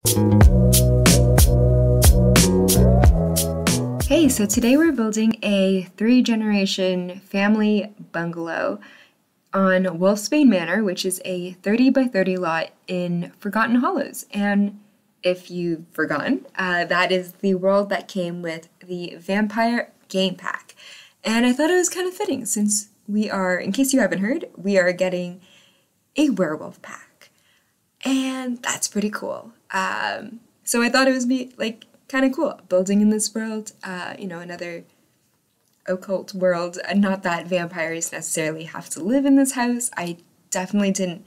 Hey, so today we're building a 3-generation family bungalow on Wolfsbane Manor, which is a 30 by 30 lot in Forgotten Hallows. And if you've forgotten, that is the world that came with the Vampire game pack. And I thought it was kind of fitting since we are, in case you haven't heard, we are getting a werewolf pack. And that's pretty cool. So I thought it was kind of cool building in this world, another occult world. Not that vampires necessarily have to live in this house. I definitely didn't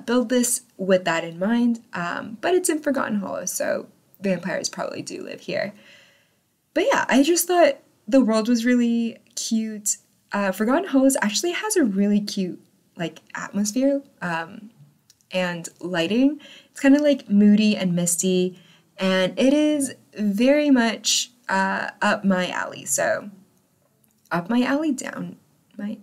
build this with that in mind, but it's in Forgotten Hallow, so vampires probably do live here. But yeah, I just thought the world was really cute. Forgotten Hallows actually has a really cute atmosphere and lighting. It's kind of moody and misty. And it is very much up my alley. So, up my alley, down my...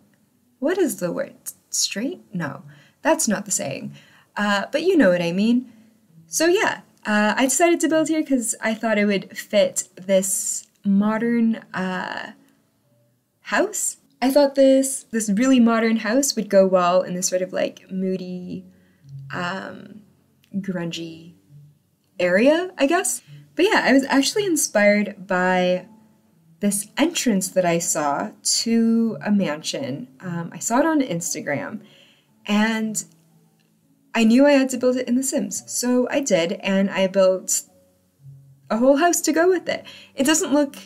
What is the word? Straight? No, that's not the saying. But you know what I mean. So yeah, I decided to build here because I thought it would fit this modern house. I thought this really modern house would go well in this sort of moody, grungy area, I guess. But yeah, I was actually inspired by this entrance that I saw to a mansion. I saw it on Instagram, and I knew I had to build it in The Sims. So I did, and I built a whole house to go with it. It doesn't look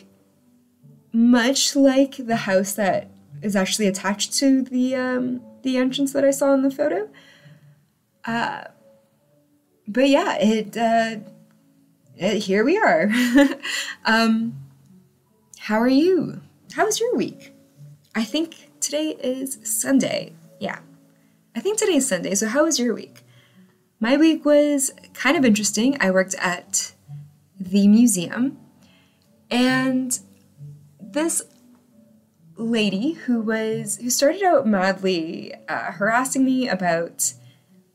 much like the house that is actually attached to the entrance that I saw in the photo. But yeah, here we are. How are you? How was your week? I think today is Sunday. Yeah, I think today is Sunday. So how was your week? My week was kind of interesting. I worked at the museum, and this lady who started out madly harassing me about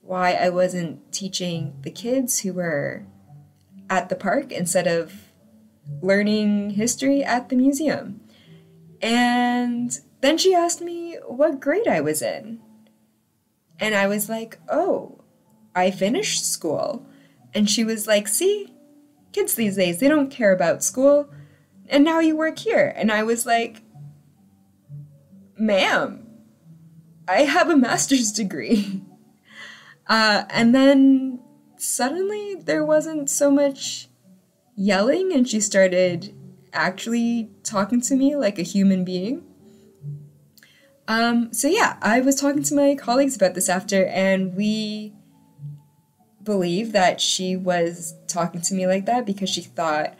why I wasn't teaching the kids who were at the park instead of learning history at the museum. And then she asked me what grade I was in. And I was like, oh, I finished school. And she was like, see, kids these days, they don't care about school. And now you work here. And I was like, ma'am, I have a master's degree. And then suddenly there wasn't so much yelling, and she started actually talking to me like a human being. So yeah, I was talking to my colleagues about this after, and we believe that she was talking to me like that because she thought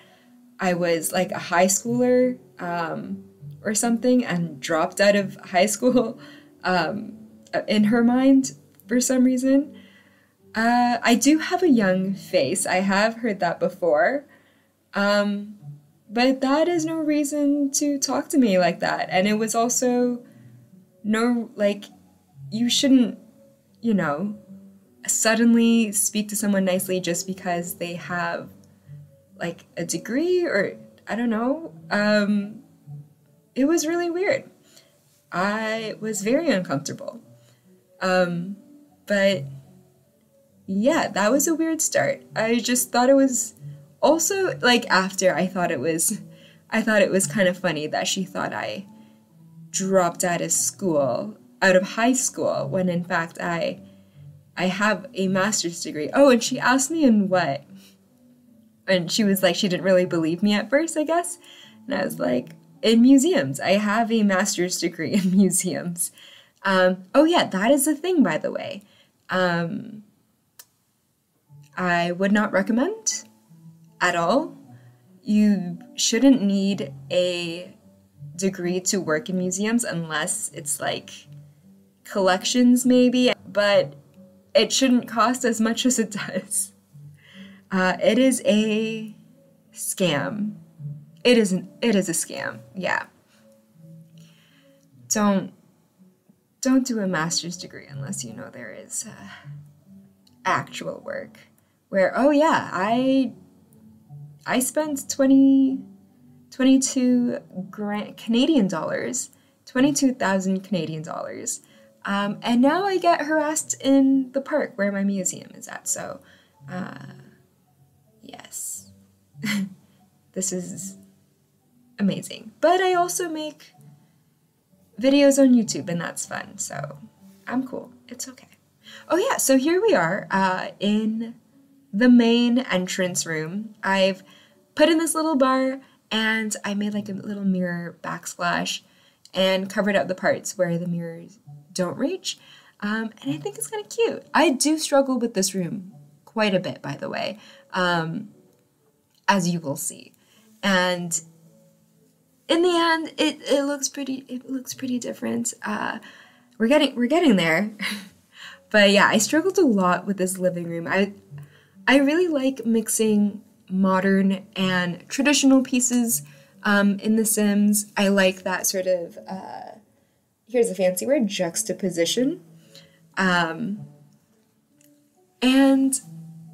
I was like a high schooler or something and dropped out of high school in her mind for some reason. I do have a young face. I have heard that before. But that is no reason to talk to me like that. And it was also you shouldn't, suddenly speak to someone nicely just because they have a degree, or I don't know. It was really weird. I was very uncomfortable. But yeah, that was a weird start. I just thought it was also after I thought it was kind of funny that she thought I dropped out of high school when in fact I have a master's degree. Oh, and she asked me in what? And she was like, she didn't really believe me at first, I guess. And I was like, in museums. I have a master's degree in museums. Oh yeah, that is a thing, by the way. I would not recommend at all. You shouldn't need a degree to work in museums unless it's collections maybe, but it shouldn't cost as much as it does. It is a scam. It is a scam, yeah. Don't do a master's degree unless you know there is actual work. where, oh yeah, I spent 22 Canadian dollars, 22,000 Canadian dollars. And now I get harassed in the park where my museum is at. So, yes, this is amazing. But I also make videos on YouTube, and that's fun. So I'm cool. It's okay. Oh yeah, so here we are in the main entrance room. I've put in this little bar, and I made like a little mirror backsplash and covered up the parts where the mirrors don't reach. And I think it's kind of cute. I do struggle with this room quite a bit, by the way, as you will see. And in the end, it looks pretty different. We're getting there. But yeah, I struggled a lot with this living room. I really like mixing modern and traditional pieces in The Sims. I like that sort of, here's a fancy word, juxtaposition. And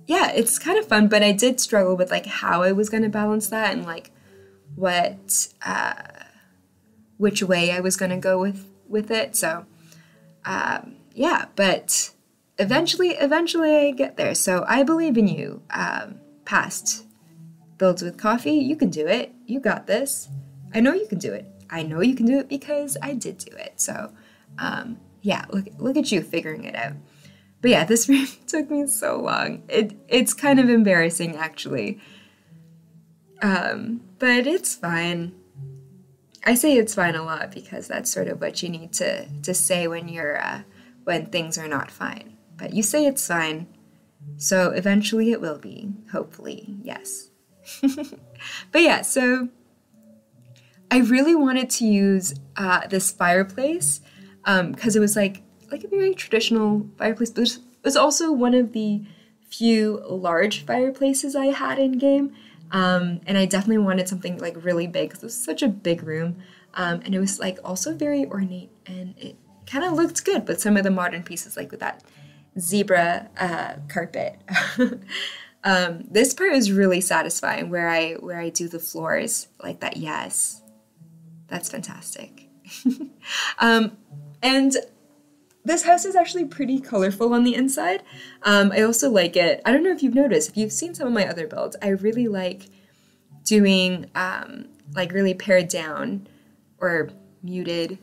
yeah, it's kind of fun, but I did struggle with like how I was going to balance that and like which way I was going to go with it. So yeah, but eventually I get there. So I believe in you. Past builds with coffee, you can do it. You got this. I know you can do it. I know you can do it because I did do it. So yeah, look at you figuring it out. But yeah, this room took me so long. It's kind of embarrassing actually. But it's fine. I say it's fine a lot because that's sort of what you need to say when you're when things are not fine. But you say it's fine, so eventually it will be, hopefully, yes. But yeah, so I really wanted to use this fireplace because it was like a very traditional fireplace, but it was also one of the few large fireplaces I had in game. And I definitely wanted something like really big because it was such a big room. And it was like also very ornate, and it kind of looked good with some of the modern pieces, like with that zebra carpet. This part is really satisfying where I do the floors like that. Yes, that's fantastic. And this house is actually pretty colorful on the inside. I also like it. I don't know if you've noticed, if you've seen some of my other builds, I really like doing like really pared down or muted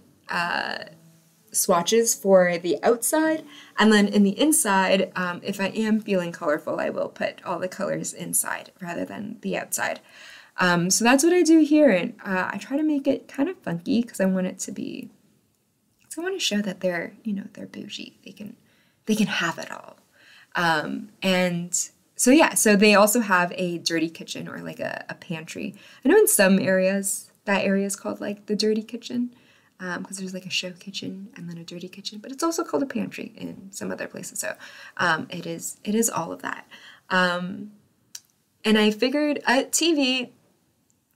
swatches for the outside. And then in the inside, if I am feeling colorful, I will put all the colors inside rather than the outside. So that's what I do here. And I try to make it kind of funky because I want it to be, I want to show that they're, they're bougie. They can have it all. And so yeah, so they also have a dirty kitchen or like a pantry. I know in some areas, that area is called like the dirty kitchen because there's like a show kitchen and then a dirty kitchen, but it's also called a pantry in some other places. So it is all of that. And I figured TV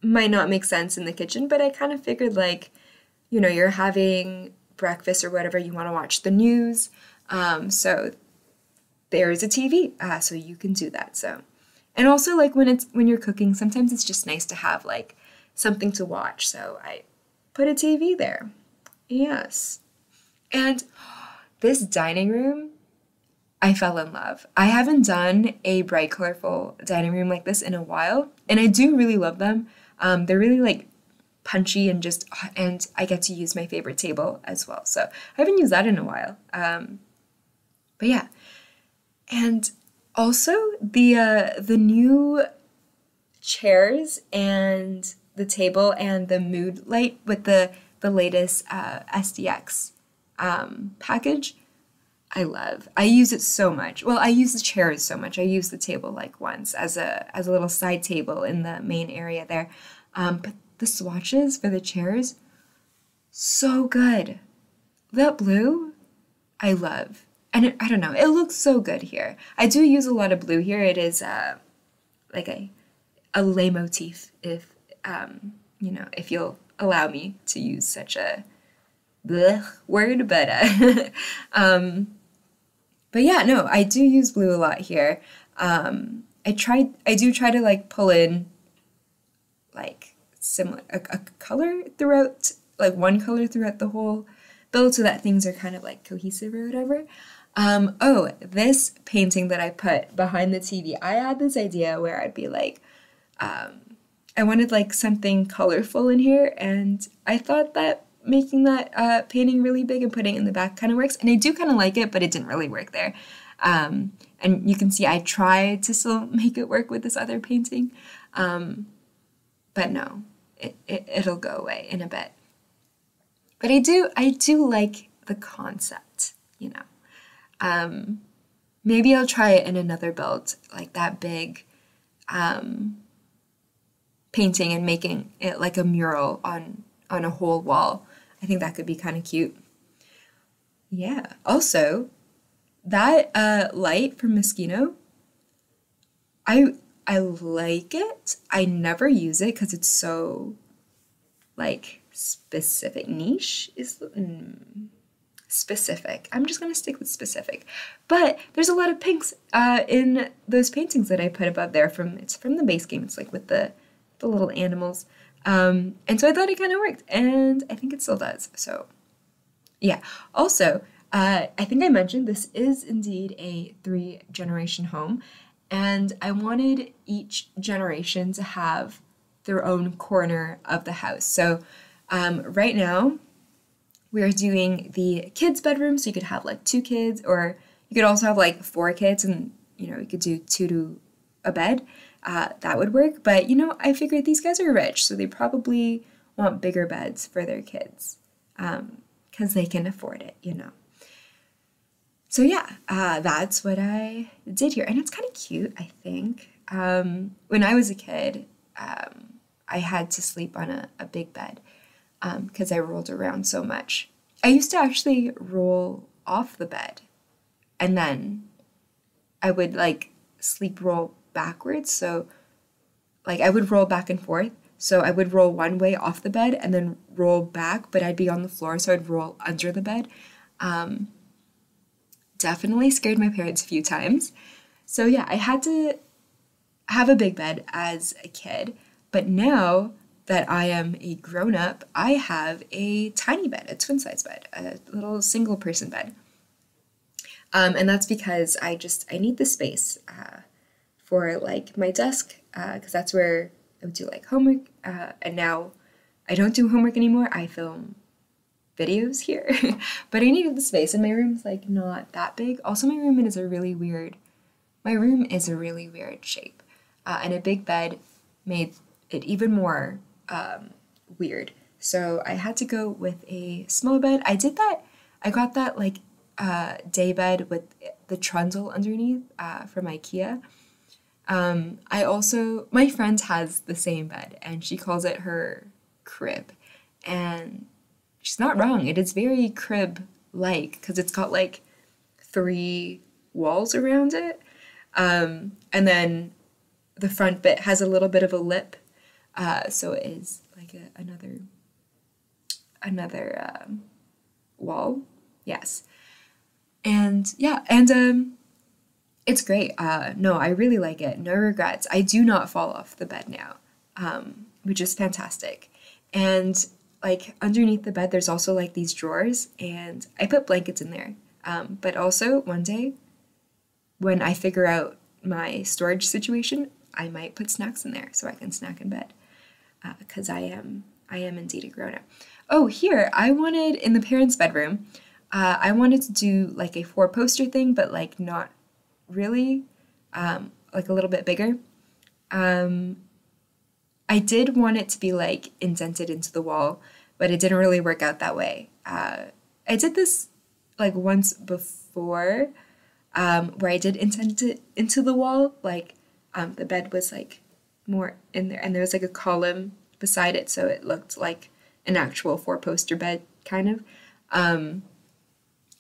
might not make sense in the kitchen, but I kind of figured like, you're having breakfast or whatever, you want to watch the news. So there is a TV, so you can do that. So, and also like when you're cooking, sometimes it's just nice to have like something to watch. So I put a TV there. Yes. And this dining room, I fell in love. I haven't done a bright, colorful dining room like this in a while, and I do really love them. They're really like punchy and and I get to use my favorite table as well. So I haven't used that in a while. But yeah. And also the new chairs and the table and the mood light with the latest SDX package, I love. I use it so much. Well, I use the chairs so much. I use the table like once as a little side table in the main area there. But the swatches for the chairs, so good. That blue, I love. And I don't know, it looks so good here. I do use a lot of blue here. It is like a leitmotif, if if you'll allow me to use such a blech word, but yeah, no, I do use blue a lot here. I do try to like pull in like similar a color throughout, like one color throughout the whole build so that things are kind of like cohesive or whatever. Oh, this painting that I put behind the TV, I had this idea where I'd be like, I wanted like something colorful in here, and I thought that making that painting really big and putting it in the back kind of works, and I do kind of like it, but it didn't really work there. And you can see I tried to still make it work with this other painting, but no, it'll go away in a bit. But I do like the concept, you know. Maybe I'll try it in another build, like that big painting and making it like a mural on a whole wall. I think that could be kind of cute. Yeah. Also, that light from Moschino, I like it. I never use it because it's so like specific. Niche is specific. I'm just gonna stick with specific. But there's a lot of pinks in those paintings that I put above there. It's from the base game. It's like with the little animals. And so I thought it kind of worked, and I think it still does. So yeah. Also, I think I mentioned this is indeed a 3-generation home, and I wanted each generation to have their own corner of the house. So right now we're doing the kids' bedroom, so you could have like 2 kids, or you could also have like 4 kids, and you know, you could do 2 to a bed. That would work, but you know, I figured these guys are rich, so they probably want bigger beds for their kids, because they can afford it, you know. So yeah, that's what I did here, and it's kind of cute, I think. When I was a kid, I had to sleep on a big bed because I rolled around so much. I used to actually roll off the bed, and then I would like sleep roll backwards. So like I would roll back and forth. So I would roll one way off the bed and then roll back, but I'd be on the floor, so I'd roll under the bed. Definitely scared my parents a few times. So yeah, I had to have a big bed as a kid, but now that I am a grown-up, I have a tiny bed, a twin-size bed, a little single-person bed. And that's because I need the space for like my desk, because that's where I would do like homework, and now I don't do homework anymore. I film videos here, but I needed the space, and my room's like not that big. Also, my room is a really weird shape, and a big bed made it even more weird. So I had to go with a small bed. I got that like day bed with the trundle underneath from IKEA. My friend has the same bed, and she calls it her crib, and she's not wrong. It is very crib-like because it's got like 3 walls around it, and then the front bit has a little bit of a lip, so it is like another wall. Yes, and yeah, and it's great. No, I really like it. No regrets. I do not fall off the bed now, which is fantastic. And like underneath the bed, there's also like these drawers, and I put blankets in there. But also one day when I figure out my storage situation, I might put snacks in there so I can snack in bed, because I am indeed a grown-up. Oh, here, I wanted in the parents' bedroom, I wanted to do like a 4-poster thing, but like not really, like a little bit bigger. I did want it to be like indented into the wall, but it didn't really work out that way. I did this like once before, where I did indent it into the wall, like the bed was like more in there, and there was like a column beside it, so it looked like an actual 4-poster bed kind of, and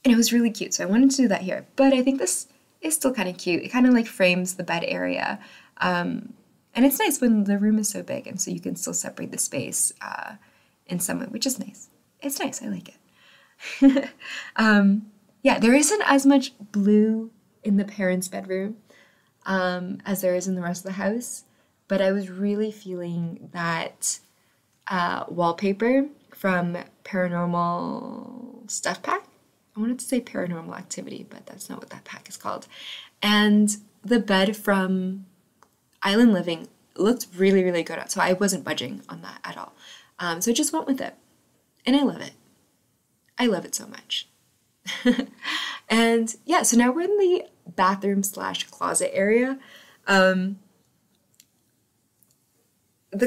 it was really cute. So I wanted to do that here, but I think this is still kind of cute. It kind of like frames the bed area, and it's nice when the room is so big, and so you can still separate the space in some way, which is nice. It's nice. I like it. Yeah, there isn't as much blue in the parents' bedroom. as there is in the rest of the house, but I was really feeling that wallpaper from Paranormal Stuff Pack. I wanted to say Paranormal Activity, but that's not what that pack is called. And the bed from Island Living looked really, really good. So I wasn't budging on that at all. So I just went with it. And I love it. I love it so much. And yeah, so now we're in the bathroom / closet area. The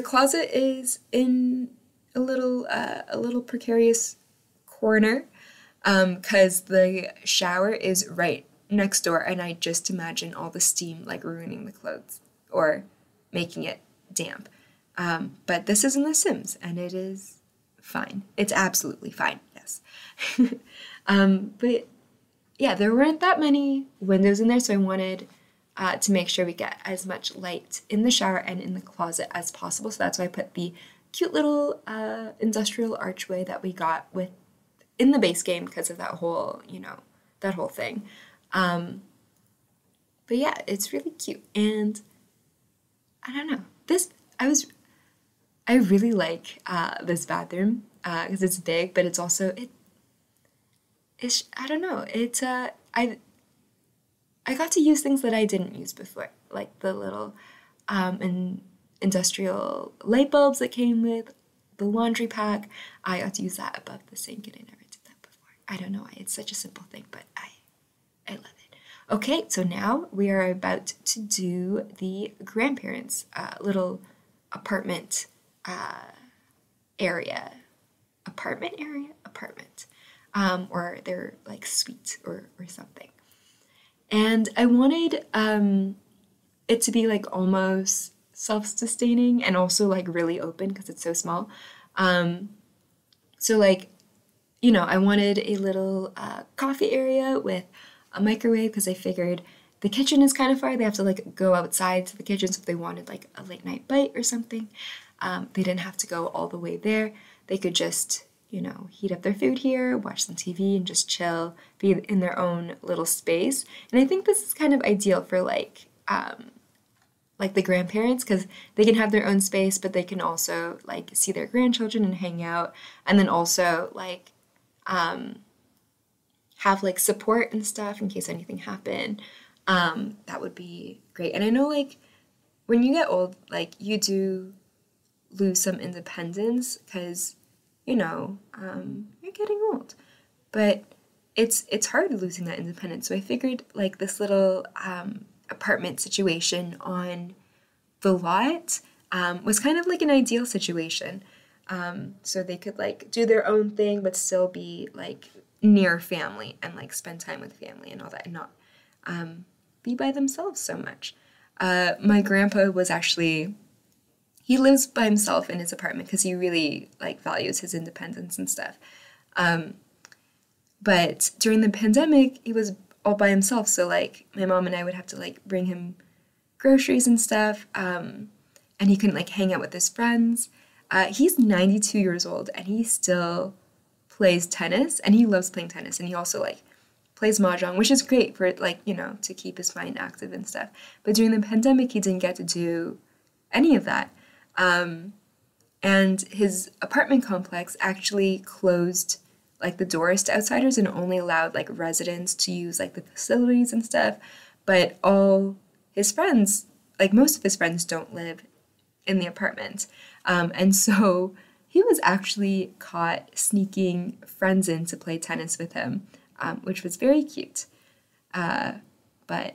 closet is in a little precarious corner because the shower is right next door, and I just imagine all the steam like ruining the clothes or making it damp. But this is in The Sims, and it is fine. It's absolutely fine, yes. But yeah, there weren't that many windows in there, so I wanted to make sure we get as much light in the shower and in the closet as possible. So that's why I put the cute little industrial archway that we got in the base game because of that whole, that whole thing. But yeah, it's really cute. And I don't know, I really like this bathroom because it's big, but it's also, I don't know, I got to use things that I didn't use before, like the little industrial light bulbs that came with the laundry pack. I got to use that above the sink, and I never did that before. I don't know why. It's such a simple thing, but I love it. Okay, so now we are about to do the grandparents' little apartment area. Or their like suite or something. And I wanted it to be like almost self-sustaining and also like really open because it's so small. So like, I wanted a little coffee area with a microwave because I figured the kitchen is kind of far. They have to like go outside to the kitchen, so if they wanted like a late night bite or something, they didn't have to go all the way there. They could just heat up their food here, watch some TV, and just chill, be in their own little space. And I think this is kind of ideal for like the grandparents because they can have their own space, but they can also like see their grandchildren and hang out, and then also like have like support and stuff in case anything happened. That would be great. And I know like when you get old, like you do lose some independence because you're getting old, but it's hard losing that independence. So I figured like this little apartment situation on the lot was kind of like an ideal situation. So they could like do their own thing, but still be like near family and like spend time with family and all that, and not be by themselves so much. My grandpa was actually, he lives by himself in his apartment because he really like values his independence and stuff. But during the pandemic, he was all by himself. So like my mom and I would have to like bring him groceries and stuff. And he couldn't like hang out with his friends. He's 92 years old and he still plays tennis, and he loves playing tennis. And he also like plays mahjong, which is great for like, to keep his mind active and stuff. But during the pandemic, he didn't get to do any of that. And his apartment complex actually closed like the doors to outsiders and only allowed like residents to use like the facilities and stuff. But all his friends, like most of his friends, don't live in the apartment. And so he was actually caught sneaking friends in to play tennis with him, which was very cute. But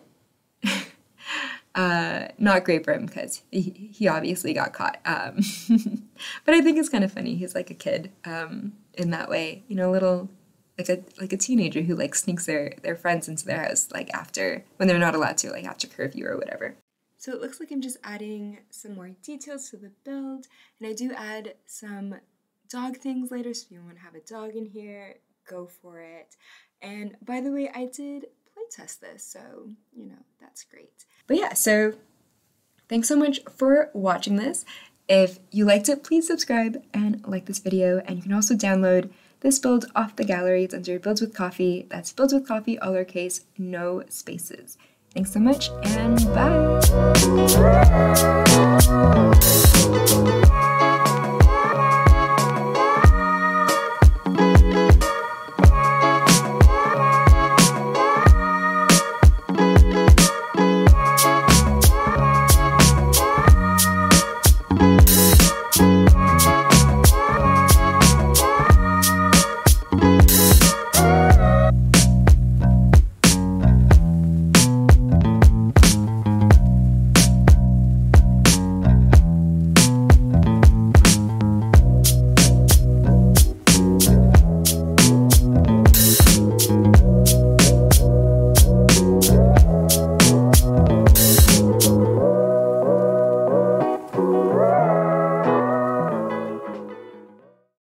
not great for him because he obviously got caught. But I think it's kind of funny. He's like a kid in that way, little like a teenager who like sneaks their friends into their house like after, when they're not allowed to, like after curfew or whatever. So it looks like I'm just adding some more details to the build, and I do add some dog things later, so if you want to have a dog in here, go for it. And by the way, I did playtest this, so that's great. But yeah, so thanks so much for watching this. If you liked it, please subscribe and like this video, and you can also download this build off the gallery. It's under Builds with Coffee. That's Builds with Coffee, all lowercase, no spaces. Thanks so much, and bye!